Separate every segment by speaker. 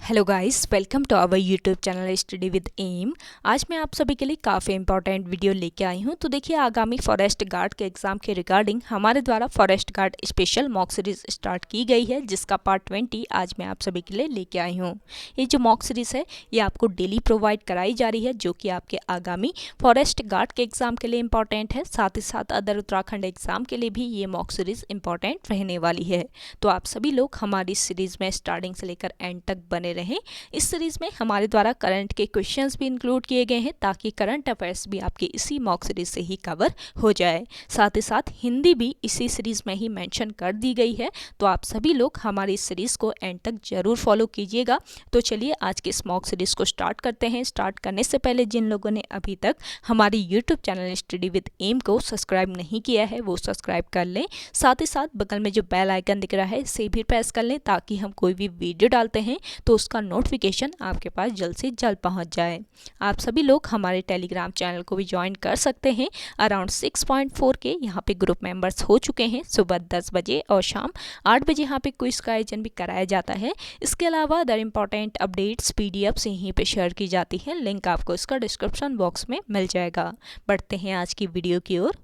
Speaker 1: Hello guys, welcome to our YouTube channel study with M. आज मैं आप सभी के लिए काफ़ी इंपॉर्टेंट वीडियो लेके आई हूं। तो देखिए, आगामी फॉरेस्ट गार्ड के एग्ज़ाम के रिगार्डिंग हमारे द्वारा forest guard special mock series start की गई है, जिसका पार्ट 20 आज मैं आप सभी के लिए लेके आई हूं। ये जो मॉक सीरीज़ है ये आपको डेली प्रोवाइड कराई जा रही है, जो कि आपके आगामी फॉरेस्ट गार्ड के एग्ज़ाम के लिए इंपॉर्टेंट है। साथ ही साथ अदर उत्तराखंड एग्ज़ाम के लिए भी ये मॉक सीरीज़ इंपॉर्टेंट रहने वाली है। तो आप सभी लोग हमारी सीरीज़ में स्टार्टिंग से लेकर एंड तक बने रहें। इस सीरीज में हमारे द्वारा करंट के क्वेश्चंस भी इंक्लूड किए गए हैं, ताकि करंट अफेयर्स भी आपके इसी मॉक सीरीज से ही कवर हो जाए। साथ ही साथ हिंदी भी इसी सीरीज में ही मेंशन कर दी गई है। तो आप सभी लोग हमारी इस सीरीज को एंड तक जरूर फॉलो कीजिएगा। तो चलिए आज के इस मॉक सीरीज को स्टार्ट करते हैं। स्टार्ट करने से पहले जिन लोगों ने अभी तक हमारी YouTube channel study with M को सब्सक्राइब नहीं किया है वो सब्सक्राइब कर लें। साथ ही साथ बगल में जो बेल आइकन दिख रहा है इसे भी प्रेस कर लें, ताकि हम कोई भी वीडियो डालते हैं तो उसका नोटिफिकेशन आपके पास जल्द से जल्द पहुंच जाए। आप सभी लोग हमारे टेलीग्राम चैनल को भी ज्वाइन कर सकते हैं। अराउंड 6.4 के यहाँ पे ग्रुप मेंबर्स हो चुके हैं। सुबह 10 बजे और शाम 8 बजे यहाँ पे क्विज का आयोजन भी कराया जाता है। इसके अलावा अदर इंपॉर्टेंट अपडेट्स PDF यहीं पे शेयर की जाती है। लिंक आपको इसका डिस्क्रिप्शन बॉक्स में मिल जाएगा। बढ़ते हैं आज की वीडियो की ओर।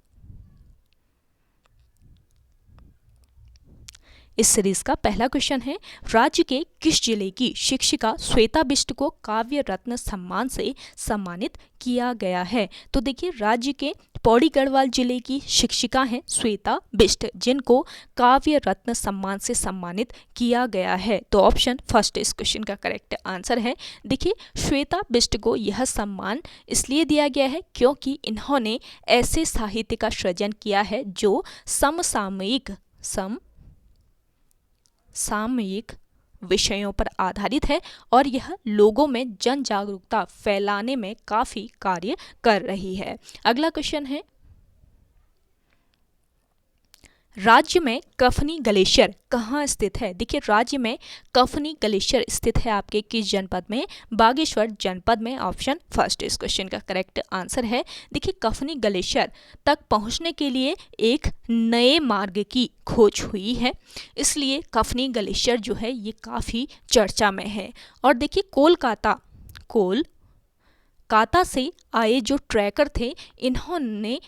Speaker 1: इस सीरीज का पहला क्वेश्चन है, राज्य के किस जिले की शिक्षिका श्वेता बिष्ट को काव्य रत्न सम्मान से सम्मानित किया गया है? तो देखिए, राज्य के पौड़ी गढ़वाल जिले की शिक्षिका हैं श्वेता बिष्ट, जिनको काव्य रत्न सम्मान से सम्मानित किया गया है। तो ऑप्शन फर्स्ट इस क्वेश्चन का करेक्ट आंसर है। देखिए, श्वेता बिष्ट को यह सम्मान इसलिए दिया गया है क्योंकि इन्होंने ऐसे साहित्य का सृजन किया है जो समसामयिक विषयों पर आधारित है, और यह लोगों में जन जागरूकता फैलाने में काफी कार्य कर रही है। अगला क्वेश्चन है, राज्य में कफनी ग्लेशियर कहाँ स्थित है? देखिए, राज्य में कफनी ग्लेशियर स्थित है आपके किस जनपद में? बागेश्वर जनपद में। ऑप्शन फर्स्ट इस क्वेश्चन का करेक्ट आंसर है। देखिए, कफनी ग्लेशियर तक पहुंचने के लिए एक नए मार्ग की खोज हुई है, इसलिए कफनी ग्लेशियर जो है ये काफ़ी चर्चा में है। और देखिए, कोलकाता से आए जो ट्रैकर थे, इन्होंने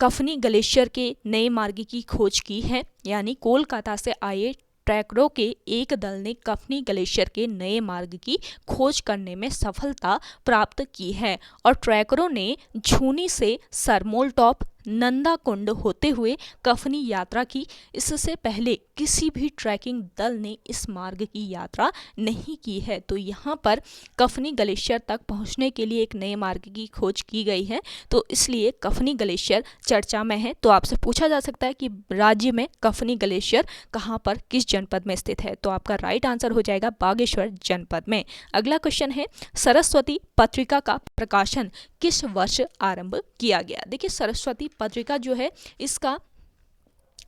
Speaker 1: कफनी ग्लेशियर के नए मार्ग की खोज की है। यानी कोलकाता से आए ट्रैकरों के एक दल ने कफनी ग्लेशियर के नए मार्ग की खोज करने में सफलता प्राप्त की है, और ट्रैकरों ने झूनी से सरमोल टॉप नंदाकुंड होते हुए कफनी यात्रा की। इससे पहले किसी भी ट्रैकिंग दल ने इस मार्ग की यात्रा नहीं की है। तो यहाँ पर कफनी ग्लेशियर तक पहुँचने के लिए एक नए मार्ग की खोज की गई है, तो इसलिए कफनी ग्लेशियर चर्चा में है। तो आपसे पूछा जा सकता है कि राज्य में कफनी ग्लेशियर कहाँ पर किस जनपद में स्थित है? तो आपका राइट आंसर हो जाएगा बागेश्वर जनपद में। अगला क्वेश्चन है, सरस्वती पत्रिका का प्रकाशन किस वर्ष आरंभ किया गया? देखिए, सरस्वती पत्रिका जो है इसका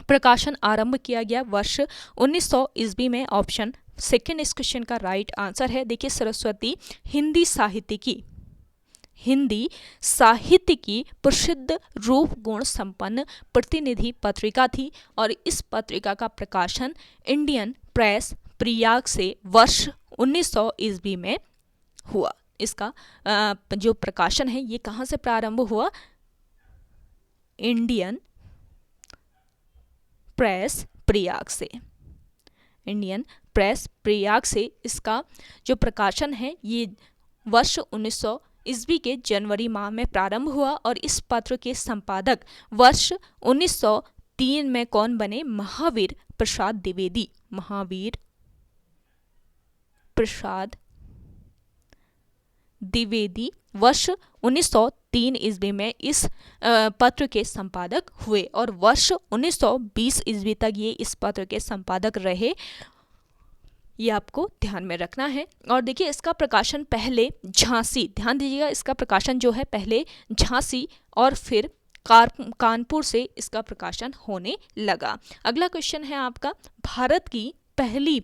Speaker 1: प्रकाशन आरंभ किया गया वर्ष 1900 ईस्वी में। ऑप्शन सेकंड इस क्वेश्चन का राइट आंसर है। देखिए, सरस्वती हिंदी साहित्य की प्रसिद्ध रूप गुण संपन्न प्रतिनिधि पत्रिका थी, और इस पत्रिका का प्रकाशन इंडियन प्रेस प्रयाग से वर्ष 1900 ईस्वी में हुआ। इसका जो प्रकाशन है ये कहाँ से प्रारंभ हुआ? इंडियन प्रेस प्रयाग से इसका जो प्रकाशन है ये वर्ष 1900 ईस्वी के जनवरी माह में प्रारंभ हुआ, और इस पत्र के संपादक वर्ष 1903 में कौन बने? महावीर प्रसाद द्विवेदी वर्ष 1903 ईस्वी में इस पत्र के संपादक हुए, और वर्ष 1920 ईस्वी तक ये इस पत्र के संपादक रहे। ये आपको ध्यान में रखना है। और देखिए, इसका प्रकाशन पहले झांसी, ध्यान दीजिएगा, इसका प्रकाशन जो है पहले झांसी और फिर कानपुर से इसका प्रकाशन होने लगा। अगला क्वेश्चन है आपका, भारत की पहली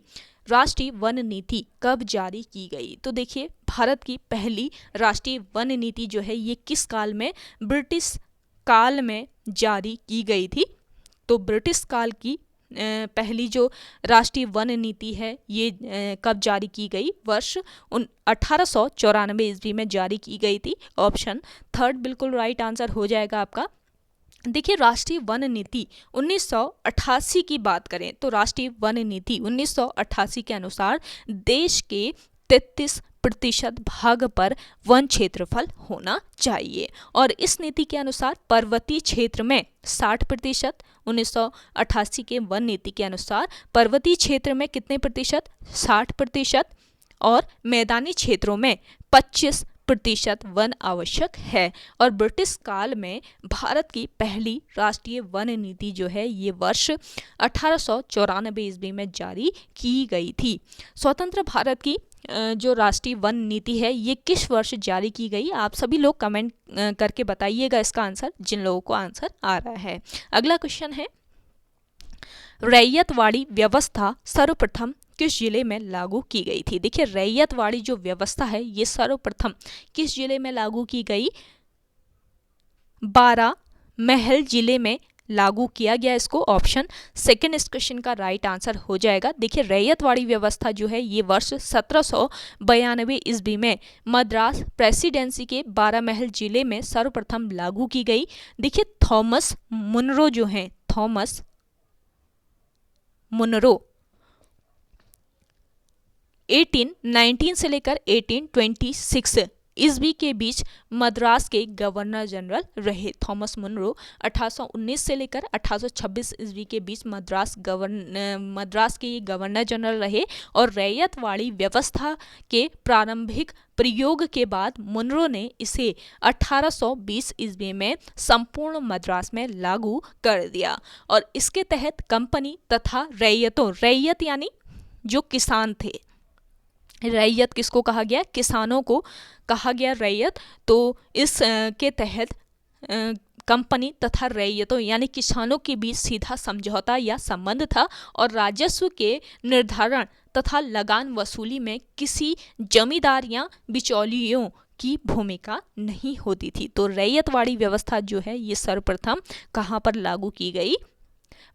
Speaker 1: राष्ट्रीय वन नीति कब जारी की गई? तो देखिए, भारत की पहली राष्ट्रीय वन नीति जो है ये किस काल में? ब्रिटिश काल में जारी की गई थी। तो ब्रिटिश काल की पहली जो राष्ट्रीय वन नीति है ये कब जारी की गई? वर्ष 1894 ईस्वी में जारी की गई थी। ऑप्शन थर्ड बिल्कुल राइट आंसर हो जाएगा आपका। देखिए, राष्ट्रीय वन नीति 1988 की बात करें तो राष्ट्रीय वन नीति 1988 के अनुसार देश के 33% भाग पर वन क्षेत्रफल होना चाहिए और इस नीति के अनुसार पर्वतीय क्षेत्र में 60%, 1988 के वन नीति के अनुसार पर्वतीय क्षेत्र में कितने प्रतिशत? 60% और मैदानी क्षेत्रों में 25% वन आवश्यक है। और ब्रिटिश काल में भारत की पहली राष्ट्रीय वन नीति जो है ये वर्ष 1894 ईस्वी में जारी की गई थी। स्वतंत्र भारत की जो राष्ट्रीय वन नीति है ये किस वर्ष जारी की गई? आप सभी लोग कमेंट करके बताइएगा इसका आंसर, जिन लोगों को आंसर आ रहा है। अगला क्वेश्चन है, रैयतवाड़ी व्यवस्था सर्वप्रथम किस जिले में लागू की गई थी? देखिए, रैयतवाड़ी जो व्यवस्था है ये सर्वप्रथम किस जिले में लागू की गई? बारामहल जिले में लागू किया गया इसको। ऑप्शन सेकंड इस क्वेश्चन का राइट आंसर हो जाएगा। देखिए, रैयतवाड़ी व्यवस्था जो है ये वर्ष 1792 ईस्वी में मद्रास प्रेसिडेंसी के बारामहल जिले में सर्वप्रथम लागू की गई। देखिए, थॉमस मुनरो जो हैं, थॉमस मुनरो 1819 से लेकर 1826 ईस्वी के बीच मद्रास के गवर्नर जनरल रहे। थॉमस मुनरो 1819 से लेकर 1826 ईस्वी के बीच मद्रास के ये गवर्नर जनरल रहे और रैयतवाड़ी व्यवस्था के प्रारंभिक प्रयोग के बाद मुनरो ने इसे 1820 ईस्वी में संपूर्ण मद्रास में लागू कर दिया और इसके तहत कंपनी तथा रैयत यानी जो किसान थे, रैयत किसको कहा गया? किसानों को कहा गया रैयत। तो इस के तहत कंपनी तथा रैयतों यानी किसानों के बीच सीधा समझौता या संबंध था और राजस्व के निर्धारण तथा लगान वसूली में किसी जमींदार या बिचौलियों की भूमिका नहीं होती थी। तो रैयतवाड़ी व्यवस्था जो है ये सर्वप्रथम कहाँ पर लागू की गई?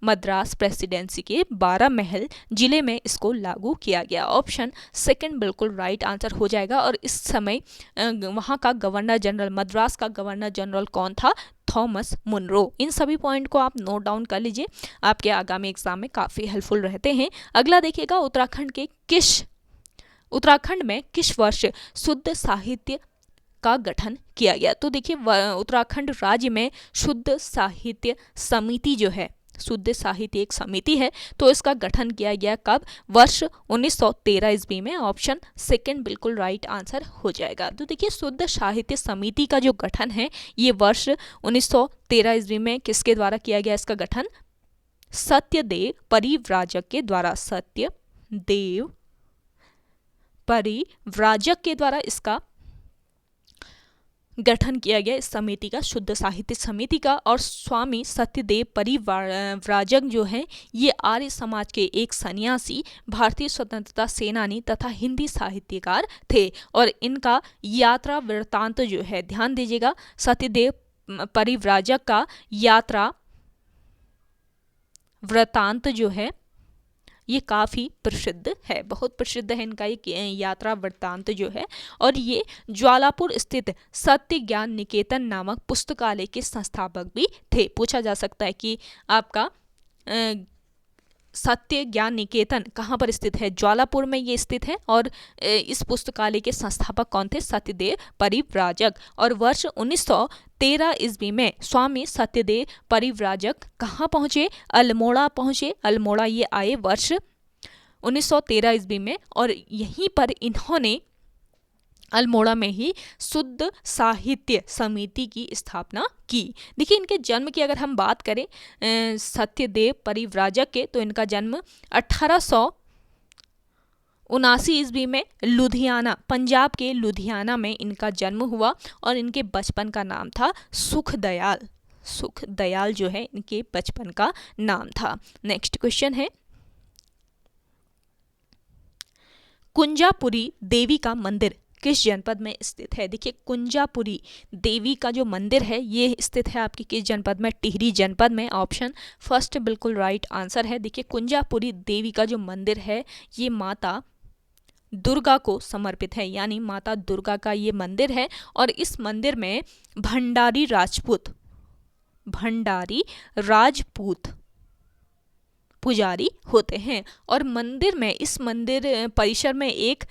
Speaker 1: मद्रास प्रेसिडेंसी के बारामहल जिले में इसको लागू किया गया। ऑप्शन सेकंड बिल्कुल राइट आंसर हो जाएगा और इस समय वहाँ का गवर्नर जनरल, मद्रास का गवर्नर जनरल कौन था? Thomas Munro. इन सभी पॉइंट को आप नोट डाउन कर लीजिए, आपके आगामी एग्जाम में काफ़ी हेल्पफुल रहते हैं। अगला देखिएगा, उत्तराखंड में किस वर्ष शुद्ध साहित्य का गठन किया गया? तो देखिए, उत्तराखंड राज्य में शुद्ध साहित्य समिति जो है, शुद्ध साहित्य एक समिति है, तो इसका गठन किया गया कब? वर्ष 1913 ईस्वी में। ऑप्शन सेकंड बिल्कुल राइट आंसर हो जाएगा। तो देखिए, शुद्ध साहित्य समिति का जो गठन है ये वर्ष 1913 ईस्वी में किसके द्वारा किया गया? इसका गठन सत्यदेव परिव्राजक के द्वारा, सत्यदेव परिव्राजक के द्वारा इसका गठन किया गया इस समिति का, शुद्ध साहित्य समिति का। और स्वामी सत्यदेव परिव्राजक जो है ये आर्य समाज के एक सन्यासी, भारतीय स्वतंत्रता सेनानी तथा हिंदी साहित्यकार थे और इनका यात्रा वृत्तांत जो है, ध्यान दीजिएगा, सत्यदेव परिव्राजक का यात्रा वृत्तांत जो है ये काफ़ी प्रसिद्ध है, बहुत प्रसिद्ध है इनका एक यात्रा वृत्तांत जो है। और ये ज्वालापुर स्थित सत्य ज्ञान निकेतन नामक पुस्तकालय के संस्थापक भी थे। पूछा जा सकता है कि आपका सत्य ज्ञान निकेतन कहाँ पर स्थित है? ज्वालापुर में ये स्थित है और इस पुस्तकालय के संस्थापक कौन थे? सत्यदेव परिव्राजक। और वर्ष 1913 ईस्वी में स्वामी सत्यदेव परिव्राजक कहाँ पहुँचे? अल्मोड़ा पहुँचे। अल्मोड़ा ये आए वर्ष 1913 ईस्वी में और यहीं पर इन्होंने अल्मोड़ा में ही शुद्ध साहित्य समिति की स्थापना की। देखिए, इनके जन्म की अगर हम बात करें सत्यदेव परिव्राजक के, तो इनका जन्म 1879 ईस्वी में लुधियाना, पंजाब के लुधियाना में इनका जन्म हुआ और इनके बचपन का नाम था सुखदयाल। सुखदयाल जो है इनके बचपन का नाम था। नेक्स्ट क्वेश्चन है, कुंजापुरी देवी का मंदिर किस जनपद में स्थित है? देखिए कुंजापुरी देवी का जो मंदिर है ये स्थित है आपकी किस जनपद में? टिहरी जनपद में। ऑप्शन फर्स्ट बिल्कुल राइट आंसर है। देखिए कुंजापुरी देवी का जो मंदिर है ये माता दुर्गा को समर्पित है, यानी माता दुर्गा का ये मंदिर है। और इस मंदिर में भंडारी राजपूत पुजारी होते हैं। और मंदिर में, इस मंदिर परिसर में एक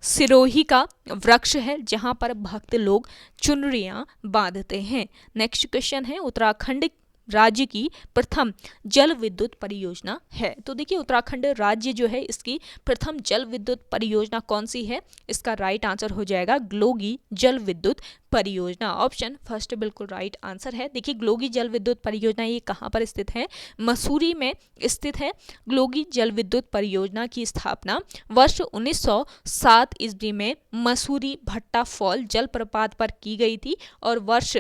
Speaker 1: सिरोही का वृक्ष है जहां पर भक्त लोग चुनरियां बांधते हैं। नेक्स्ट क्वेश्चन है, उत्तराखंड राज्य की प्रथम जल विद्युत परियोजना है। तो देखिए उत्तराखंड राज्य जो है इसकी प्रथम जल विद्युत परियोजना कौन सी है? इसका राइट आंसर हो जाएगा ग्लोगी जल विद्युत परियोजना। ऑप्शन फर्स्ट बिल्कुल राइट आंसर है। देखिए ग्लोगी जल विद्युत परियोजना ये कहाँ पर स्थित है? मसूरी में स्थित है। ग्लोगी जल विद्युत परियोजना की स्थापना वर्ष 1907 ईस्वी में मसूरी भट्टा फॉल जलप्रपात पर की गई थी और वर्ष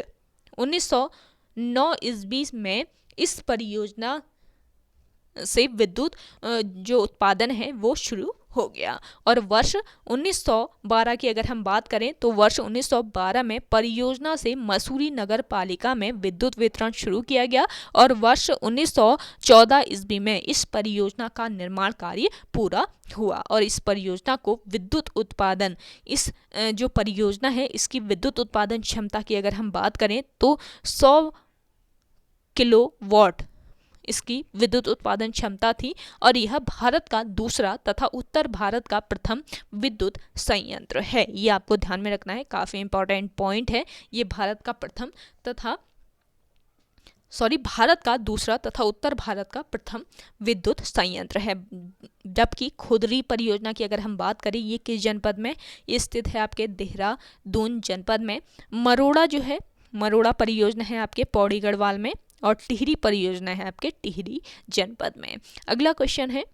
Speaker 1: 1909 ईस्वी में इस परियोजना से विद्युत जो उत्पादन है वो शुरू हो गया। और वर्ष 1912 की अगर हम बात करें तो वर्ष 1912 में परियोजना से मसूरी नगर पालिका में विद्युत वितरण शुरू किया गया और वर्ष 1914 ईस्वी में इस परियोजना का निर्माण कार्य पूरा हुआ। और इस परियोजना को विद्युत उत्पादन, इस जो परियोजना है इसकी विद्युत उत्पादन क्षमता की अगर हम बात करें तो 100 किलोवाट इसकी विद्युत उत्पादन क्षमता थी और यह भारत का दूसरा तथा उत्तर भारत का प्रथम विद्युत संयंत्र है। ये आपको ध्यान में रखना है, काफ़ी इंपॉर्टेंट पॉइंट है। ये भारत का दूसरा तथा उत्तर भारत का प्रथम विद्युत संयंत्र है। जबकि खुदरी परियोजना की अगर हम बात करें ये किस जनपद में स्थित है? आपके देहरादून जनपद में। मरोड़ा जो है, मरोड़ा परियोजना है आपके पौड़ी गढ़वाल में और टिहरी परियोजना है आपके टिहरी जनपद में। अगला क्वेश्चन है,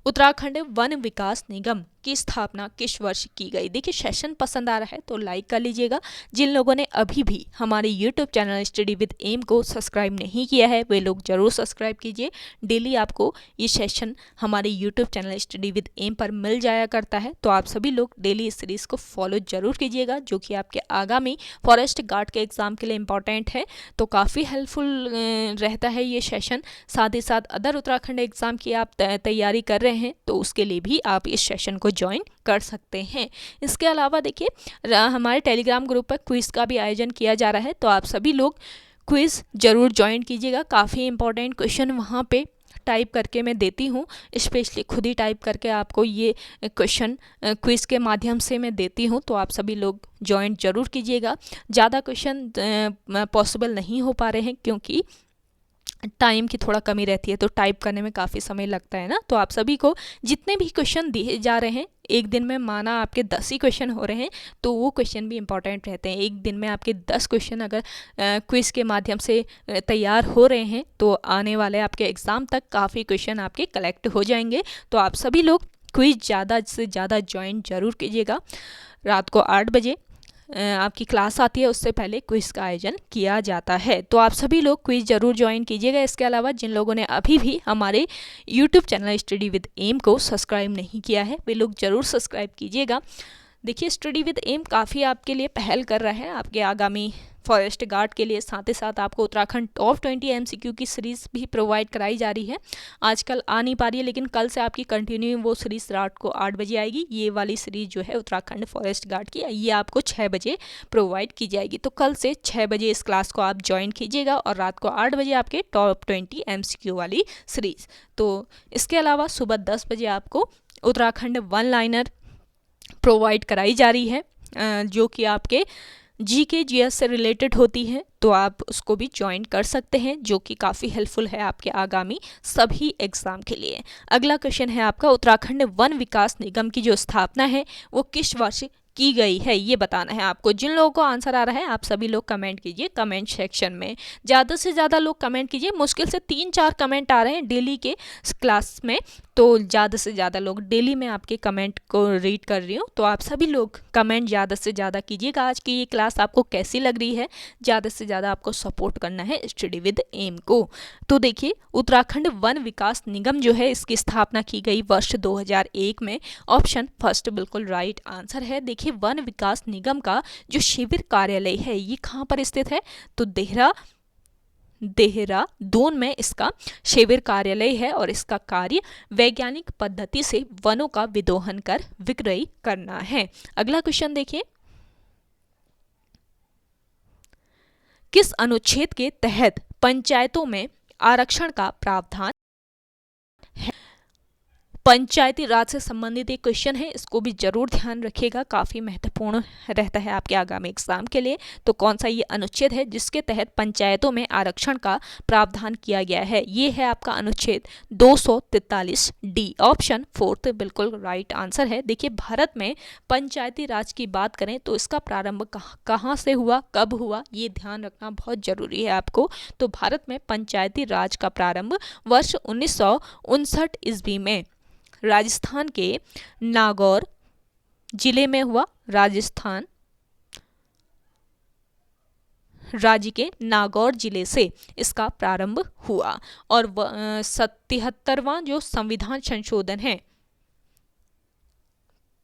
Speaker 1: उत्तराखंड वन विकास निगम की स्थापना किस वर्ष की गई? देखिए सेशन पसंद आ रहा है तो लाइक कर लीजिएगा। जिन लोगों ने अभी भी हमारे YouTube channel study with M को सब्सक्राइब नहीं किया है वे लोग जरूर सब्सक्राइब कीजिए। डेली आपको ये सेशन हमारे YouTube channel study with M पर मिल जाया करता है, तो आप सभी लोग डेली इस सीरीज़ को फॉलो जरूर कीजिएगा जो कि आपके आगामी फॉरेस्ट गार्ड के एग्ज़ाम के लिए इम्पॉर्टेंट है। तो काफ़ी हेल्पफुल रहता है ये सेशन। साथ ही साथ अदर उत्तराखंड एग्ज़ाम की आप तैयारी कर रहे हैं तो उसके लिए भी आप इस सेशन को ज्वाइन कर सकते हैं। इसके अलावा देखिए हमारे टेलीग्राम ग्रुप पर क्विज़ का भी आयोजन किया जा रहा है, तो आप सभी लोग क्विज़ जरूर ज्वाइन कीजिएगा। काफ़ी इंपॉर्टेंट क्वेश्चन वहाँ पे टाइप करके मैं देती हूँ, स्पेशली खुद ही टाइप करके आपको ये क्वेश्चन क्विज़ के माध्यम से मैं देती हूँ, तो आप सभी लोग ज्वाइन जरूर कीजिएगा। ज़्यादा क्वेश्चन पॉसिबल नहीं हो पा रहे हैं क्योंकि टाइम की थोड़ा कमी रहती है, तो टाइप करने में काफ़ी समय लगता है ना। तो आप सभी को जितने भी क्वेश्चन दिए जा रहे हैं, एक दिन में माना आपके 10 ही क्वेश्चन हो रहे हैं तो वो क्वेश्चन भी इंपॉर्टेंट रहते हैं। एक दिन में आपके 10 क्वेश्चन अगर क्विज़ के माध्यम से तैयार हो रहे हैं तो आने वाले आपके एग्ज़ाम तक काफ़ी क्वेश्चन आपके कलेक्ट हो जाएंगे। तो आप सभी लोग क्विज़ ज़्यादा से ज़्यादा ज्वाइन जरूर कीजिएगा। रात को 8 बजे आपकी क्लास आती है, उससे पहले क्विज़ का आयोजन किया जाता है, तो आप सभी लोग क्विज़ जरूर ज्वाइन कीजिएगा। इसके अलावा जिन लोगों ने अभी भी हमारे YouTube channel study with M को सब्सक्राइब नहीं किया है वे लोग ज़रूर सब्सक्राइब कीजिएगा। देखिए स्टडी विद एम काफ़ी आपके लिए पहल कर रहा है आपके आगामी फॉरेस्ट गार्ड के लिए। साथ ही साथ आपको उत्तराखंड टॉप 20 MCQ की सीरीज़ भी प्रोवाइड कराई जा रही है। आजकल आ नहीं पा रही है लेकिन कल से आपकी कंटिन्यू वो सीरीज़ रात को 8 बजे आएगी। ये वाली सीरीज़ जो है उत्तराखंड फॉरेस्ट गार्ड की, ये आपको 6 बजे प्रोवाइड की जाएगी। तो कल से 6 बजे इस क्लास को आप ज्वाइन कीजिएगा और रात को 8 बजे आपके टॉप 20 MCQ वाली सीरीज़। तो इसके अलावा सुबह 10 बजे आपको उत्तराखंड वन लाइनर प्रोवाइड कराई जा रही है जो कि आपके GK GS से रिलेटेड होती है, तो आप उसको भी ज्वाइन कर सकते हैं जो कि काफ़ी हेल्पफुल है आपके आगामी सभी एग्ज़ाम के लिए। अगला क्वेश्चन है आपका, उत्तराखंड वन विकास निगम की जो स्थापना है वो किस वर्ष की गई है, ये बताना है आपको। जिन लोगों को आंसर आ रहा है आप सभी लोग कमेंट कीजिए कमेंट सेक्शन में, ज़्यादा से ज़्यादा लोग कमेंट कीजिए। मुश्किल से 3-4 कमेंट आ रहे हैं डेली के क्लास में, तो ज़्यादा से ज़्यादा लोग, डेली मैं आपके कमेंट को रीड कर रही हूँ, तो आप सभी लोग कमेंट ज़्यादा से ज़्यादा कीजिएगा। आज की ये क्लास आपको कैसी लग रही है, ज़्यादा से ज़्यादा आपको सपोर्ट करना है स्टडी विद एम को। तो देखिए, उत्तराखंड वन विकास निगम जो है, इसकी स्थापना की गई वर्ष 2001 में। ऑप्शन फर्स्ट बिल्कुल राइट आंसर है। देखिए, वन विकास निगम का जो शिविर कार्यालय है ये कहाँ पर स्थित है, तो देहरादून में इसका शिविर कार्यालय है, और इसका कार्य वैज्ञानिक पद्धति से वनों का विदोहन कर विक्रय करना है। अगला क्वेश्चन देखिए, किस अनुच्छेद के तहत पंचायतों में आरक्षण का प्रावधान है? पंचायती राज से संबंधित एक क्वेश्चन है, इसको भी जरूर ध्यान रखिएगा, काफी महत्वपूर्ण रहता है आपके आगामी एग्जाम के लिए। तो कौन सा ये अनुच्छेद है जिसके तहत पंचायतों में आरक्षण का प्रावधान किया गया है? ये है आपका अनुच्छेद 243 डी। ऑप्शन फोर्थ बिल्कुल राइट आंसर है। देखिए, भारत में पंचायती राज की बात करें तो इसका प्रारंभ कहाँ से हुआ, कब हुआ, ये ध्यान रखना बहुत जरूरी है आपको। तो भारत में पंचायती राज का प्रारंभ वर्ष 1959 ईस्वी में राजस्थान के नागौर जिले में हुआ। राजस्थान राज्य के नागौर जिले से इसका प्रारंभ हुआ। और 73वां जो संविधान संशोधन है,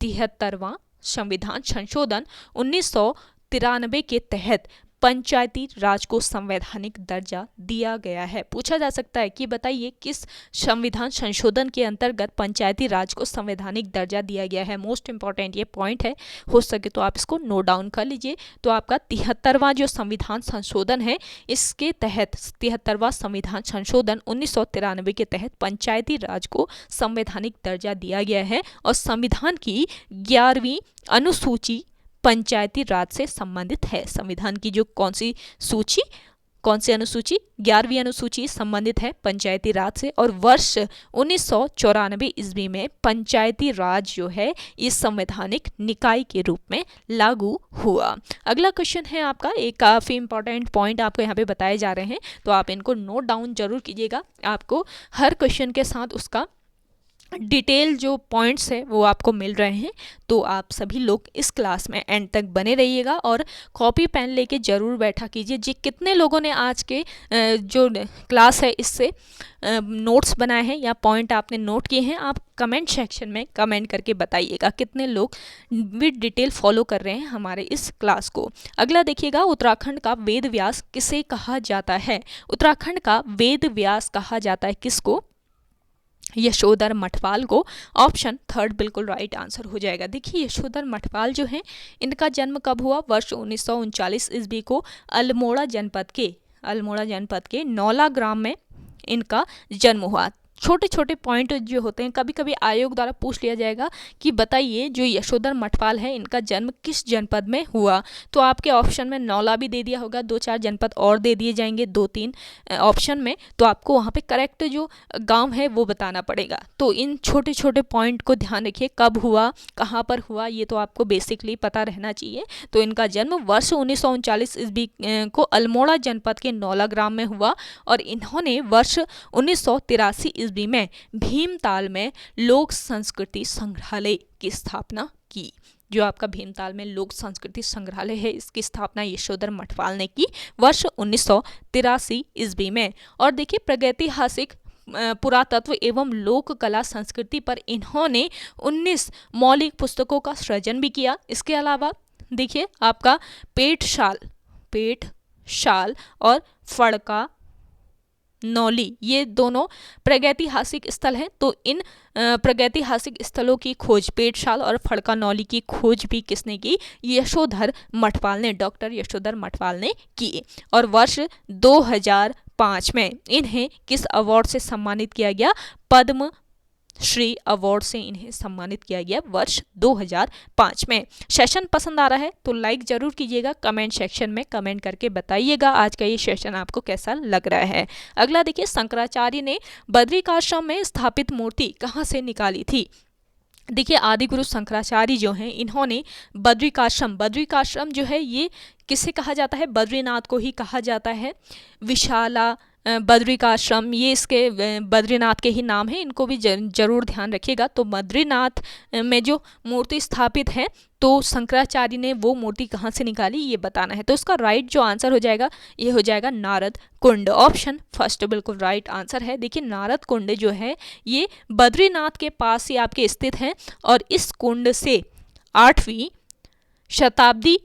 Speaker 1: 73वां संविधान संशोधन 1993 के तहत पंचायती राज को संवैधानिक दर्जा दिया गया है। पूछा जा सकता है कि बताइए किस संविधान संशोधन के अंतर्गत पंचायती राज को संवैधानिक दर्जा दिया गया है। मोस्ट इंपॉर्टेंट ये पॉइंट है, हो सके तो आप इसको नोट डाउन कर लीजिए। तो आपका 73वां जो संविधान संशोधन है, इसके तहत 73वां संविधान संशोधन 1993 के तहत पंचायती राज को संवैधानिक दर्जा दिया गया है। और संविधान की 11वीं अनुसूची पंचायती राज से संबंधित है। संविधान की जो कौन सी अनुसूची, 11वीं अनुसूची संबंधित है पंचायती राज से। और वर्ष 1994 ईस्वी में पंचायती राज जो है इस संवैधानिक निकाय के रूप में लागू हुआ। अगला क्वेश्चन है आपका, एक काफी इंपॉर्टेंट पॉइंट आपको यहाँ पे बताए जा रहे हैं, तो आप इनको नोट डाउन जरूर कीजिएगा। आपको हर क्वेश्चन के साथ उसका डिटेल जो पॉइंट्स है वो आपको मिल रहे हैं। तो आप सभी लोग इस क्लास में एंड तक बने रहिएगा और कॉपी पेन लेके ज़रूर बैठा कीजिए। जी, कितने लोगों ने आज के जो क्लास है इससे नोट्स बनाए हैं या पॉइंट आपने नोट किए हैं, आप कमेंट सेक्शन में कमेंट करके बताइएगा कितने लोग विद डिटेल फॉलो कर रहे हैं हमारे इस क्लास को। अगला देखिएगा, उत्तराखंड का वेद व्यास किसे कहा जाता है? उत्तराखंड का वेद व्यास कहा जाता है किसको? यशोधर मठवाल को। ऑप्शन थर्ड बिल्कुल राइट आंसर हो जाएगा। देखिए, यशोधर मठवाल जो हैं, इनका जन्म कब हुआ? वर्ष 1939 ईस्वी को अल्मोड़ा जनपद के नौला ग्राम में इनका जन्म हुआ। छोटे छोटे पॉइंट जो होते हैं, कभी कभी आयोग द्वारा पूछ लिया जाएगा कि बताइए जो यशोधर मठवाल है इनका जन्म किस जनपद में हुआ। तो आपके ऑप्शन में नौला भी दे दिया होगा, 2-4 जनपद और दे दिए जाएंगे 2-3 ऑप्शन में, तो आपको वहाँ पे करेक्ट जो गांव है वो बताना पड़ेगा। तो इन छोटे छोटे पॉइंट को ध्यान रखिए, कब हुआ, कहाँ पर हुआ, ये तो आपको बेसिकली पता रहना चाहिए। तो इनका जन्म वर्ष 1939 ईस्वी को अल्मोड़ा जनपद के नौला ग्राम में हुआ। और इन्होंने वर्ष 1983 ईस्वी में भीमताल में लोक संस्कृति संग्रहालय की स्थापना की। जो आपका भीमताल में लोक संस्कृति संग्रहालय है, इसकी स्थापना यशोधर मठवाल ने की वर्ष 1983 ईस्वी में। और देखिए, प्रागैतिहासिक पुरातत्व एवं लोक कला संस्कृति पर इन्होंने 19 मौलिक पुस्तकों का सृजन भी किया। इसके अलावा देखिए, आपका पेट शाल और फड़का नौली, ये दोनों प्रागैतिहासिक स्थल हैं। तो इन प्रागैतिहासिक स्थलों की खोज, पेटशाल और फड़का नौली की खोज भी किसने की? यशोधर मठवाल ने, डॉक्टर यशोधर मठवाल ने की। और वर्ष 2005 में इन्हें किस अवार्ड से सम्मानित किया गया? पद्म श्री अवार्ड से इन्हें सम्मानित किया गया वर्ष 2005 में। सेशन पसंद आ रहा है तो लाइक जरूर कीजिएगा, कमेंट सेक्शन में कमेंट करके बताइएगा आज का ये सेशन आपको कैसा लग रहा है। अगला देखिए, शंकराचार्य ने बद्रिकाश्रम में स्थापित मूर्ति कहाँ से निकाली थी? देखिए आदिगुरु शंकराचार्य जो हैं इन्होंने बद्रिकाश्रम जो है ये किसे कहा जाता है, बद्रीनाथ को ही कहा जाता है। विशाला बद्रिकाश्रम ये इसके बद्रीनाथ के ही नाम है, इनको भी जरूर ध्यान रखिएगा। तो बद्रीनाथ में जो मूर्ति स्थापित है तो शंकराचार्य ने वो मूर्ति कहाँ से निकाली ये बताना है। तो इसका राइट जो आंसर हो जाएगा ये हो जाएगा नारद कुंड। ऑप्शन फर्स्ट बिल्कुल राइट आंसर है। देखिए नारद कुंड जो है ये बद्रीनाथ के पास ही आपके स्थित है और इस कुंड से 8वीं शताब्दी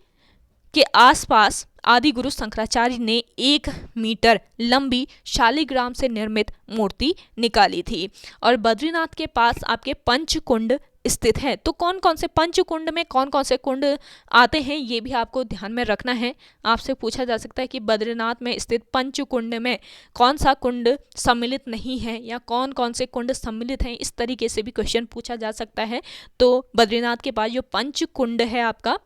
Speaker 1: के आसपास आदिगुरु शंकराचार्य ने 1 मीटर लंबी शालिग्राम से निर्मित मूर्ति निकाली थी। और बद्रीनाथ के पास आपके पंचकुंड स्थित है। तो कौन कौन से पंचकुंड में कौन कौन से कुंड आते हैं ये भी आपको ध्यान में रखना है। आपसे पूछा जा सकता है कि बद्रीनाथ में स्थित पंचकुंड में कौन सा कुंड सम्मिलित नहीं है या कौन कौन से कुंड सम्मिलित हैं, इस तरीके से भी क्वेश्चन पूछा जा सकता है। तो बद्रीनाथ के पास जो पंचकुंड है आपका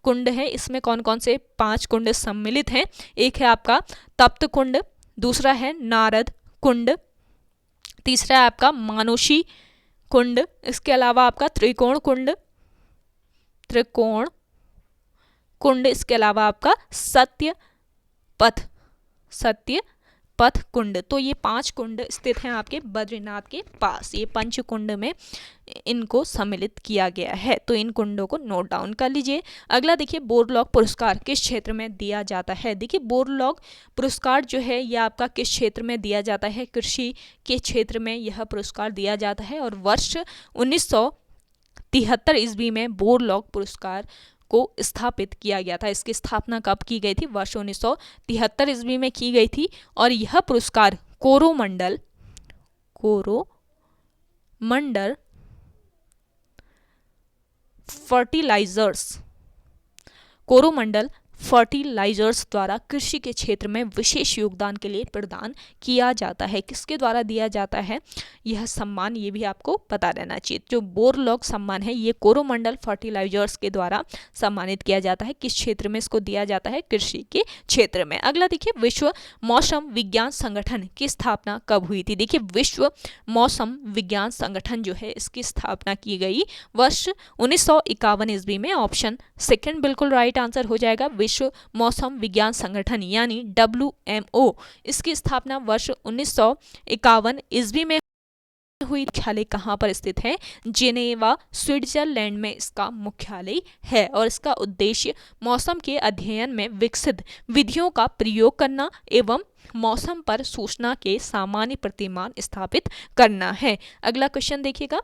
Speaker 1: कुंड है इसमें कौन कौन से 5 कुंड सम्मिलित हैं। एक है आपका तप्त कुंड, दूसरा है नारद कुंड, तीसरा है आपका मानुषी कुंड, इसके अलावा आपका त्रिकोण कुंड, इसके अलावा आपका सत्य पथ कुंड। तो ये 5 कुंड स्थित हैं आपके बद्रीनाथ के पास। ये पंच कुंड में इनको सम्मिलित किया गया है। तो इन कुंडों को नोट डाउन कर लीजिए। अगला देखिए बोरलॉग पुरस्कार किस क्षेत्र में दिया जाता है। देखिए बोरलॉग पुरस्कार जो है यह आपका किस क्षेत्र में दिया जाता है, कृषि के क्षेत्र में यह पुरस्कार दिया जाता है। और वर्ष 1973 ईस्वी में बोरलॉग पुरस्कार को स्थापित किया गया था। इसकी स्थापना कब की गई थी, वर्ष 1973 ईस्वी में की गई थी। और यह पुरस्कार कोरोमंडल फर्टिलाइजर्स द्वारा कृषि के क्षेत्र में विशेष योगदान के लिए प्रदान किया जाता है। किसके द्वारा दिया जाता है यह सम्मान, ये भी आपको पता रहना चाहिए। जो बोरलॉग सम्मान है ये कोरोमंडल फर्टिलाइजर्स के द्वारा सम्मानित किया जाता है। किस क्षेत्र में इसको दिया जाता है, कृषि के क्षेत्र में। अगला देखिए विश्व मौसम विज्ञान संगठन की स्थापना कब हुई थी। देखिए विश्व मौसम विज्ञान संगठन जो है इसकी स्थापना की गई वर्ष 1951 ईस्वी में। ऑप्शन सेकंड बिल्कुल राइट आंसर हो जाएगा। विश्व मौसम विज्ञान संगठन यानी WMO इसकी स्थापना वर्ष 1951 ईस्वी में हुई। मुख्यालय कहाँ पर स्थित है, जेनेवा स्विट्जरलैंड में इसका मुख्यालय है। और इसका उद्देश्य मौसम के अध्ययन में विकसित विधियों का प्रयोग करना एवं मौसम पर सूचना के सामान्य प्रतिमान स्थापित करना है। अगला क्वेश्चन देखिएगा,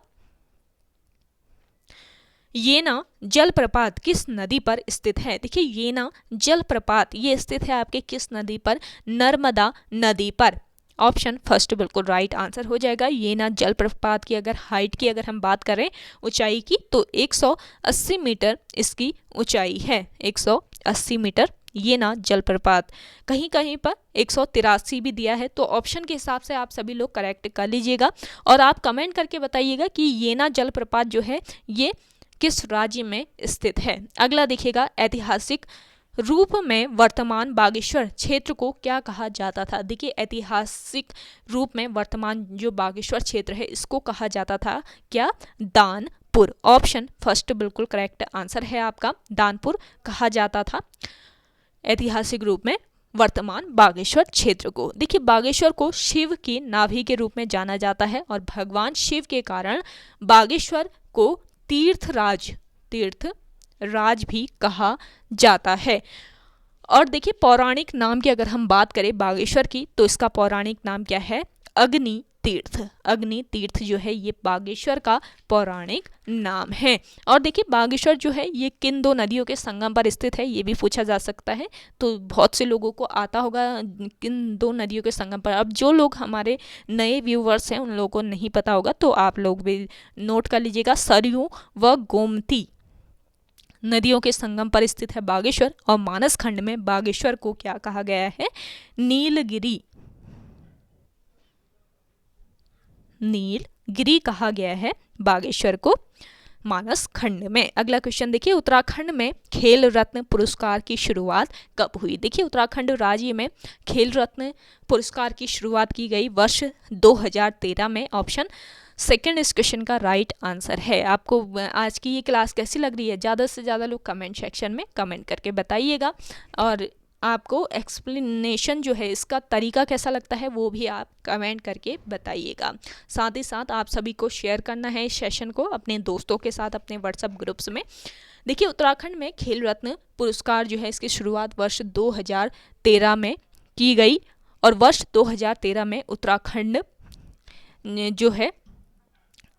Speaker 1: येना जलप्रपात किस नदी पर स्थित है। देखिए येना जलप्रपात ये स्थित है आपके किस नदी पर, नर्मदा नदी पर। ऑप्शन फर्स्ट बिल्कुल राइट आंसर हो जाएगा। येना जलप्रपात की अगर हाइट की अगर हम बात करें ऊंचाई की तो 180 मीटर इसकी ऊंचाई है। 180 मीटर येना जलप्रपात। कहीं कहीं पर 183 भी दिया है। तो ऑप्शन के हिसाब से आप सभी लोग करेक्ट कर लीजिएगा और आप कमेंट करके बताइएगा कि येना जलप्रपात जो है ये किस राज्य में स्थित है। अगला देखिएगा, ऐतिहासिक रूप में वर्तमान बागेश्वर क्षेत्र को क्या कहा जाता था। देखिए ऐतिहासिक रूप में वर्तमान जो बागेश्वर क्षेत्र है इसको कहा जाता था क्या, दानपुर। ऑप्शन फर्स्ट बिल्कुल करेक्ट आंसर है आपका, दानपुर कहा जाता था ऐतिहासिक रूप में वर्तमान बागेश्वर क्षेत्र को। देखिए बागेश्वर को शिव की नाभि के रूप में जाना जाता है और भगवान शिव के कारण बागेश्वर को तीर्थराज भी कहा जाता है। और देखिए पौराणिक नाम की अगर हम बात करें बागेश्वर की तो इसका पौराणिक नाम क्या है, अग्नि तीर्थ जो है ये बागेश्वर का पौराणिक नाम है। और देखिए बागेश्वर जो है ये किन 2 नदियों के संगम पर स्थित है ये भी पूछा जा सकता है। तो बहुत से लोगों को आता होगा किन 2 नदियों के संगम पर। अब जो लोग हमारे नए व्यूवर्स हैं उन लोगों को नहीं पता होगा तो आप लोग भी नोट कर लीजिएगा। सरयू व गोमती नदियों के संगम पर स्थित है बागेश्वर। और मानस खंड में बागेश्वर को क्या कहा गया है, नीलगिरी कहा गया है बागेश्वर को मानस खंड में। अगला क्वेश्चन देखिए, उत्तराखंड में खेल रत्न पुरस्कार की शुरुआत कब हुई। देखिए उत्तराखंड राज्य में खेल रत्न पुरस्कार की शुरुआत की गई वर्ष 2013 में। ऑप्शन सेकंड इस क्वेश्चन का राइट आंसर है। आपको आज की ये क्लास कैसी लग रही है, ज़्यादा से ज़्यादा लोग कमेंट सेक्शन में कमेंट करके बताइएगा, और आपको एक्सप्लेनेशन जो है इसका तरीका कैसा लगता है वो भी आप कमेंट करके बताइएगा। साथ ही साथ आप सभी को शेयर करना है इस सेशन को अपने दोस्तों के साथ अपने व्हाट्सएप ग्रुप्स में। देखिए, उत्तराखंड में खेल रत्न पुरस्कार जो है इसकी शुरुआत वर्ष 2013 में की गई, और वर्ष 2013 में उत्तराखंड जो है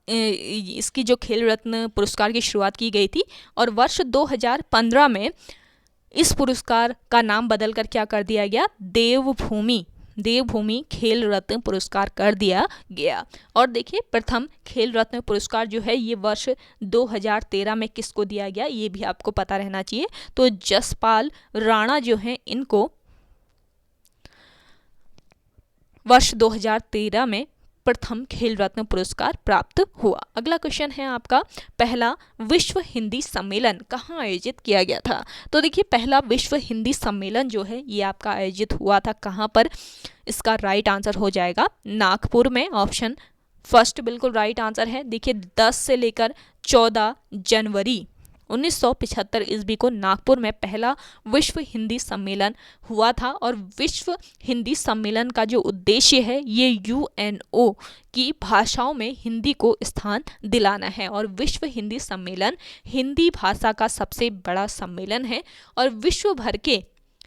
Speaker 1: इसकी जो खेल रत्न पुरस्कार की शुरुआत की गई थी, और वर्ष 2015 में इस पुरस्कार का नाम बदलकर क्या कर दिया गया, देवभूमि खेल रत्न पुरस्कार कर दिया गया। और देखिए, प्रथम खेल रत्न पुरस्कार जो है ये वर्ष 2013 में किसको दिया गया, ये भी आपको पता रहना चाहिए। तो जसपाल राणा जो है इनको वर्ष 2013 में प्रथम खेल रत्न पुरस्कार प्राप्त हुआ। अगला क्वेश्चन है आपका, पहला विश्व हिंदी सम्मेलन कहाँ आयोजित किया गया था। तो देखिए, पहला विश्व हिंदी सम्मेलन जो है ये आपका आयोजित हुआ था कहाँ पर, इसका राइट आंसर हो जाएगा नागपुर में। ऑप्शन फर्स्ट बिल्कुल राइट आंसर है। देखिए, 10 से लेकर 14 जनवरी 1975 ईस्वी को नागपुर में पहला विश्व हिंदी सम्मेलन हुआ था, और विश्व हिंदी सम्मेलन का जो उद्देश्य है ये यूएनओ की भाषाओं में हिंदी को स्थान दिलाना है। और विश्व हिंदी सम्मेलन हिंदी भाषा का सबसे बड़ा सम्मेलन है, और विश्व भर के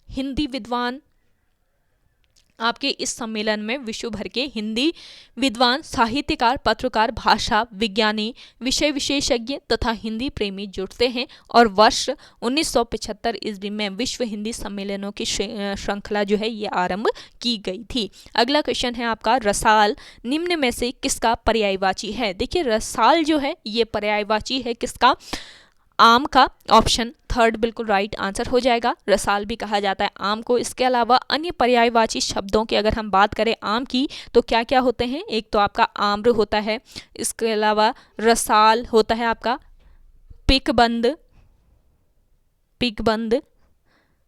Speaker 1: हिंदी विद्वान आपके इस सम्मेलन में विश्व भर के हिंदी विद्वान, साहित्यकार, पत्रकार, भाषा विज्ञानी, विषय विशेषज्ञ तथा हिंदी प्रेमी जुड़ते हैं। और वर्ष 1975 ईस्वी में विश्व हिंदी सम्मेलनों की श्रृंखला जो है ये आरंभ की गई थी। अगला क्वेश्चन है आपका, रसाल निम्न में से किसका पर्यायवाची है। देखिए, रसाल जो है ये पर्यायवाची है किसका, आम का। ऑप्शन थर्ड बिल्कुल राइट आंसर हो जाएगा। रसाल भी कहा जाता है आम को। इसके अलावा अन्य पर्यायवाची शब्दों की अगर हम बात करें आम की, तो क्या क्या होते हैं, एक तो आपका आम्र होता है, इसके अलावा रसाल होता है आपका, पिकबंद,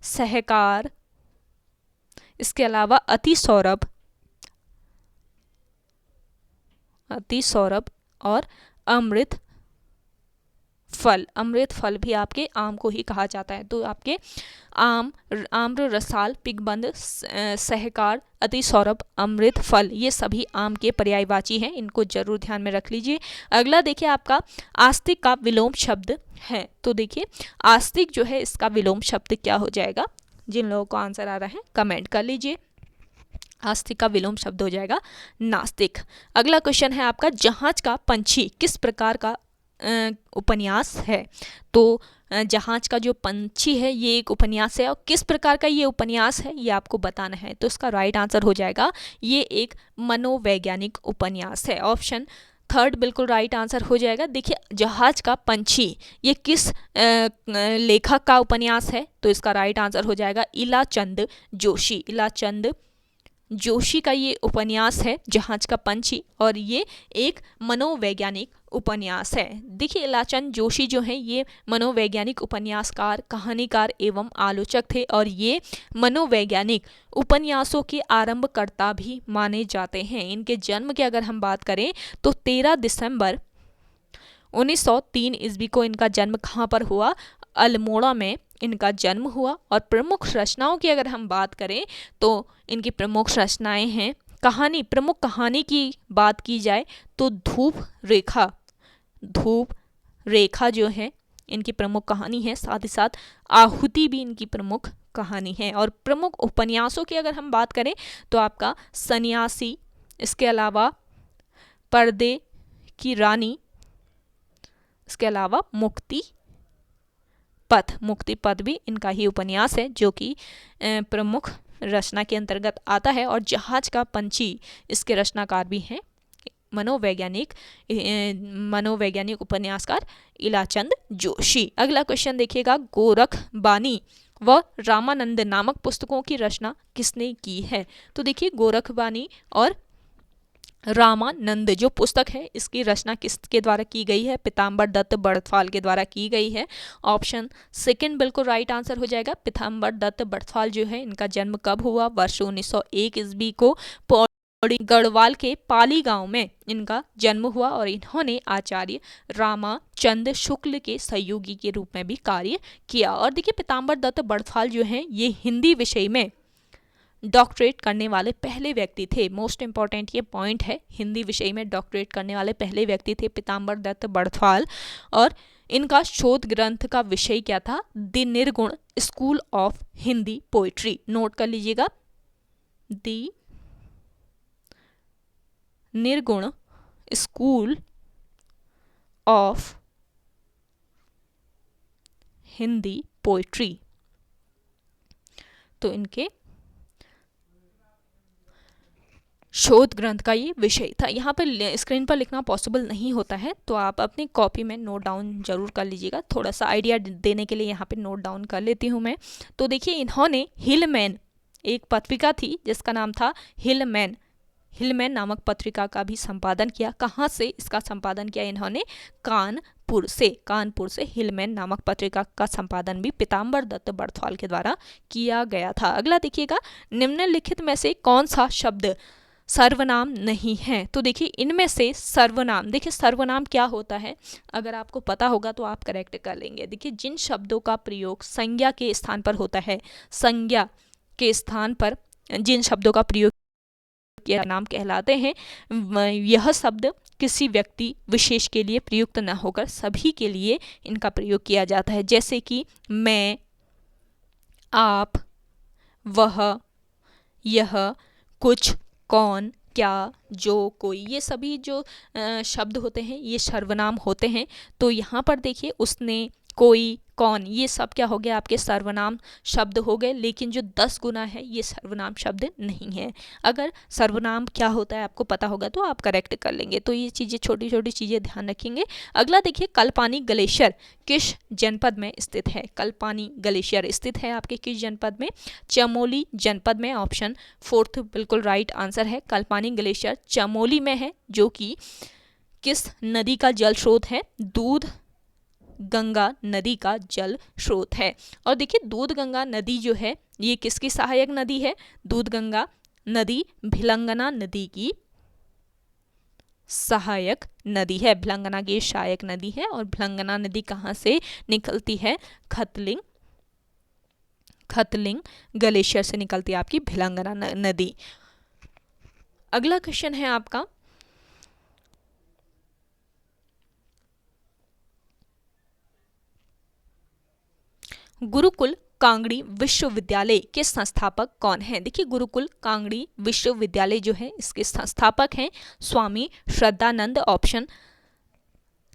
Speaker 1: सहकार, इसके अलावा अति सौरभ और अमृत फल भी आपके आम को ही कहा जाता है। तो आपके आम्र, रसाल, पिकबंद, सहकार, अति सौरभ, अमृत फल ये सभी आम के पर्यायवाची हैं, इनको जरूर ध्यान में रख लीजिए। अगला देखिए आपका, आस्तिक का विलोम शब्द है। तो देखिए, आस्तिक जो है इसका विलोम शब्द क्या हो जाएगा, जिन लोगों को आंसर आ रहा है कमेंट कर लीजिए। आस्तिक का विलोम शब्द हो जाएगा नास्तिक। अगला क्वेश्चन है आपका, जहाज का पंछी किस प्रकार का उपन्यास है। तो जहाज का जो पंछी है ये एक उपन्यास है, और किस प्रकार का ये उपन्यास है ये आपको बताना है। तो इसका राइट आंसर हो जाएगा ये एक मनोवैज्ञानिक उपन्यास है। ऑप्शन थर्ड बिल्कुल राइट आंसर हो जाएगा। देखिए, जहाज का पंछी ये किस लेखक का उपन्यास है, तो इसका राइट आंसर हो जाएगा इलाचंद जोशी का ये उपन्यास है जहाज का पंछी, और ये एक मनोवैज्ञानिक उपन्यास है। देखिए, इलाचंद जोशी जो हैं ये मनोवैज्ञानिक उपन्यासकार, कहानीकार एवं आलोचक थे, और ये मनोवैज्ञानिक उपन्यासों के आरंभकर्ता भी माने जाते हैं। इनके जन्म की अगर हम बात करें तो 13 दिसंबर 1903 ईस्वी को इनका जन्म कहाँ पर हुआ, अल्मोड़ा में इनका जन्म हुआ। और प्रमुख रचनाओं की अगर हम बात करें तो इनकी प्रमुख रचनाएं हैं, प्रमुख कहानी की बात की जाए तो धूप रेखा जो है इनकी प्रमुख कहानी है, साथ ही साथ आहुति भी इनकी प्रमुख कहानी है। और प्रमुख उपन्यासों की अगर हम बात करें तो आपका सन्यासी, इसके अलावा पर्दे की रानी, इसके अलावा मुक्ति पथ भी इनका ही उपन्यास है जो कि प्रमुख रचना के अंतर्गत आता है। और जहाज का पंछी इसके रचनाकार भी हैं मनोवैज्ञानिक उपन्यासकार इलाचंद जोशी। अगला क्वेश्चन देखिएगा, गोरखबानी व रामानंद नामक पुस्तकों की रचना किसने की है। तो देखिए, गोरखबानी और रामानंद जो पुस्तक है इसकी रचना किसके द्वारा की गई है, पीताम्बर दत्त बड़फाल के द्वारा की गई है। ऑप्शन सेकंड बिल्कुल राइट आंसर हो जाएगा। पीताम्बर दत्त बड़फाल जो है इनका जन्म कब हुआ, वर्ष 1901 ईस्वी को गढ़वाल के पाली गांव में इनका जन्म हुआ और इन्होंने आचार्य रामाचंद्र शुक्ल के सहयोगी के रूप में भी कार्य किया। और देखिए पीताम्बर दत्त बड़थाल जो हैं ये हिंदी विषय में डॉक्टरेट करने वाले पहले व्यक्ति थे। मोस्ट इंपॉर्टेंट ये पॉइंट है, हिंदी विषय में डॉक्टरेट करने वाले पहले व्यक्ति थे पीताम्बर दत्त बड़थाल। और इनका शोध ग्रंथ का विषय क्या था? द निर्गुण school of Hindi poetry. Note कर लीजिएगा, द निर्गुण स्कूल ऑफ हिंदी पोइट्री। तो इनके शोध ग्रंथ का ये विषय था। यहाँ पर स्क्रीन पर लिखना पॉसिबल नहीं होता है, तो आप अपनी कॉपी में नोट डाउन जरूर कर लीजिएगा। थोड़ा सा आइडिया देने के लिए यहाँ पे नोट डाउन कर लेती हूँ मैं। तो देखिए इन्होंने हिलमैन, एक पत्रिका थी जिसका नाम था हिलमैन नामक पत्रिका का भी संपादन किया। कहाँ से इसका संपादन किया इन्होंने? कानपुर से हिलमैन नामक पत्रिका का संपादन भी पीताम्बर दत्त बड़थाल के द्वारा किया गया था। अगला देखिएगा, निम्नलिखित में से कौन सा शब्द सर्वनाम नहीं है? तो देखिए इनमें से सर्वनाम, देखिए सर्वनाम क्या होता है अगर आपको पता होगा तो आप करेक्ट कर लेंगे। देखिए जिन शब्दों का प्रयोग संज्ञा के स्थान पर होता है, संज्ञा के स्थान पर जिन शब्दों का प्रयोग किया नाम कहलाते हैं। यह शब्द किसी व्यक्ति विशेष के लिए प्रयुक्त न होकर सभी के लिए इनका प्रयोग किया जाता है, जैसे कि मैं, आप, वह, यह, कुछ, कौन, क्या, जो, कोई, ये सभी जो शब्द होते हैं ये सर्वनाम होते हैं। तो यहाँ पर देखिए उसने, कोई, कौन, ये सब क्या हो गया? आपके सर्वनाम शब्द हो गए। लेकिन जो 10 गुना है ये सर्वनाम शब्द नहीं है। अगर सर्वनाम क्या होता है आपको पता होगा तो आप करेक्ट कर लेंगे। तो ये चीज़ें, छोटी छोटी चीज़ें ध्यान रखेंगे। अगला देखिए, कल्पानी ग्लेशियर किस जनपद में स्थित है? कल्पानी ग्लेशियर स्थित है आपके किस जनपद में? चमोली जनपद में। ऑप्शन 4 बिल्कुल राइट आंसर है। कल्पानी ग्लेशियर चमोली में है, जो कि किस नदी का जल स्रोत है? दूध गंगा नदी का जल स्रोत है। और देखिए दूध गंगा नदी जो है ये किसकी सहायक नदी है? दूध गंगा नदी भिलंगना नदी की सहायक नदी है। भिलंगना की सहायक नदी है। और भिलंगना नदी कहाँ से निकलती है? खतलिंग ग्लेशियर से निकलती है आपकी भिलंगना नदी। अगला क्वेश्चन है आपका, गुरुकुल कांगड़ी विश्वविद्यालय के संस्थापक कौन है? देखिए गुरुकुल कांगड़ी विश्वविद्यालय जो है इसके संस्थापक हैं स्वामी श्रद्धानंद। ऑप्शन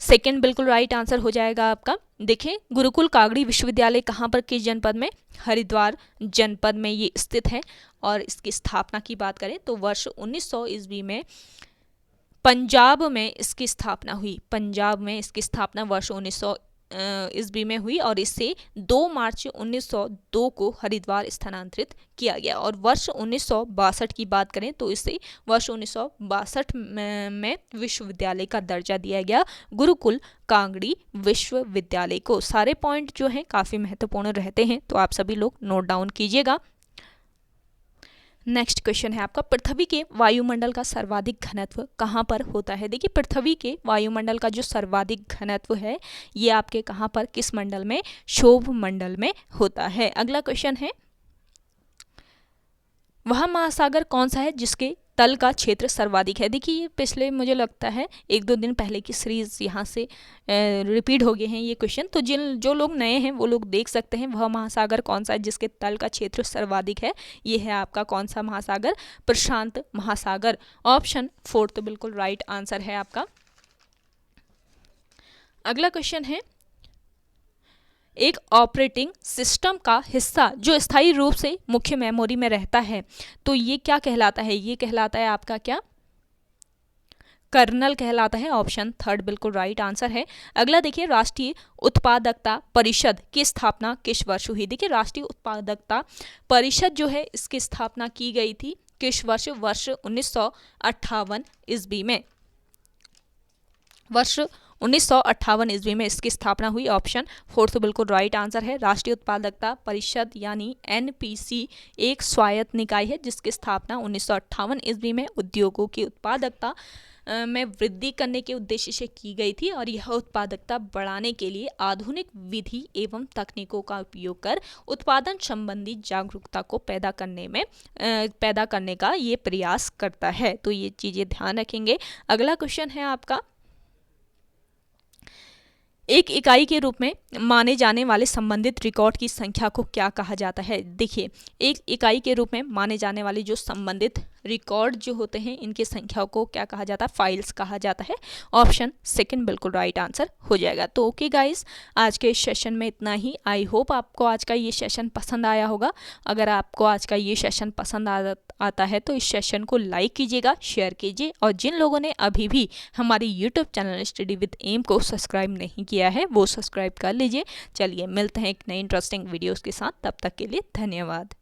Speaker 1: 2 बिल्कुल राइट आंसर हो जाएगा आपका। देखिए गुरुकुल कांगड़ी विश्वविद्यालय कहाँ पर, किस जनपद में? हरिद्वार जनपद में ये स्थित है। और इसकी स्थापना की बात करें तो वर्ष 1900 ईस्वी में पंजाब में इसकी स्थापना हुई। पंजाब में इसकी स्थापना वर्ष 1900 ईस्वी में हुई और इससे 2 मार्च 1902 को हरिद्वार स्थानांतरित किया गया। और वर्ष 1962 की बात करें तो इसे वर्ष 1962 में विश्वविद्यालय का दर्जा दिया गया गुरुकुल कांगड़ी विश्वविद्यालय को। सारे पॉइंट जो हैं काफ़ी महत्वपूर्ण रहते हैं, तो आप सभी लोग नोट डाउन कीजिएगा। नेक्स्ट क्वेश्चन है आपका, पृथ्वी के वायुमंडल का सर्वाधिक घनत्व कहाँ पर होता है? देखिए पृथ्वी के वायुमंडल का जो सर्वाधिक घनत्व है ये आपके कहाँ पर, किस मंडल में? क्षोभ मंडल में होता है। अगला क्वेश्चन है, वह महासागर कौन सा है जिसके तल का क्षेत्र सर्वाधिक है? देखिए पिछले मुझे लगता है 1-2 दिन पहले की सीरीज यहाँ से रिपीट हो गए हैं ये क्वेश्चन। तो जो लोग नए हैं वो लोग देख सकते हैं। वह महासागर कौन सा है जिसके तल का क्षेत्र सर्वाधिक है? ये है आपका कौन सा महासागर? प्रशांत महासागर। ऑप्शन 4 तो बिल्कुल राइट आंसर है आपका। अगला क्वेश्चन है, एक ऑपरेटिंग सिस्टम का हिस्सा जो स्थायी रूप से मुख्य मेमोरी में रहता है तो ये क्या कहलाता है? ये कहलाता है आपका क्या? कर्नल कहलाता है। ऑप्शन 3 बिल्कुल राइट आंसर है। अगला देखिए, राष्ट्रीय उत्पादकता परिषद की स्थापना किस वर्ष हुई? देखिए राष्ट्रीय उत्पादकता परिषद जो है इसकी स्थापना की गई थी किस वर्ष? वर्ष 1958 ईस्वी में। वर्ष 1958 ईस्वी में इसकी स्थापना हुई। ऑप्शन 4 तो बिल्कुल राइट आंसर है। राष्ट्रीय उत्पादकता परिषद यानी एनपीसी एक स्वायत्त निकाय है जिसकी स्थापना 1958 ईस्वी में उद्योगों की उत्पादकता में वृद्धि करने के उद्देश्य से की गई थी और यह उत्पादकता बढ़ाने के लिए आधुनिक विधि एवं तकनीकों का उपयोग कर उत्पादन संबंधी जागरूकता को पैदा करने का ये प्रयास करता है। तो ये चीज़ें ध्यान रखेंगे। अगला क्वेश्चन है आपका, एक इकाई के रूप में माने जाने वाले संबंधित रिकॉर्ड की संख्या को क्या कहा जाता है। देखिए, एक इकाई के रूप में माने जाने वाले जो संबंधित रिकॉर्ड जो होते हैं इनकी संख्या को क्या कहा जाता है, फाइल्स कहा जाता है। ऑप्शन सेकंड बिल्कुल राइट आंसर हो जाएगा। तो ओके गाइस, आज के इस सेशन में इतना ही। आई होप आपको आज का ये सेशन पसंद आया होगा। अगर आपको आज का ये सेशन पसंद आता है तो इस सेशन को लाइक कीजिएगा, शेयर कीजिए और जिन लोगों ने अभी भी हमारी YouTube channel study with M को सब्सक्राइब नहीं किया है वो सब्सक्राइब कर लीजिए। चलिए मिलते हैं एक नई इंटरेस्टिंग वीडियोस के साथ, तब तक के लिए धन्यवाद।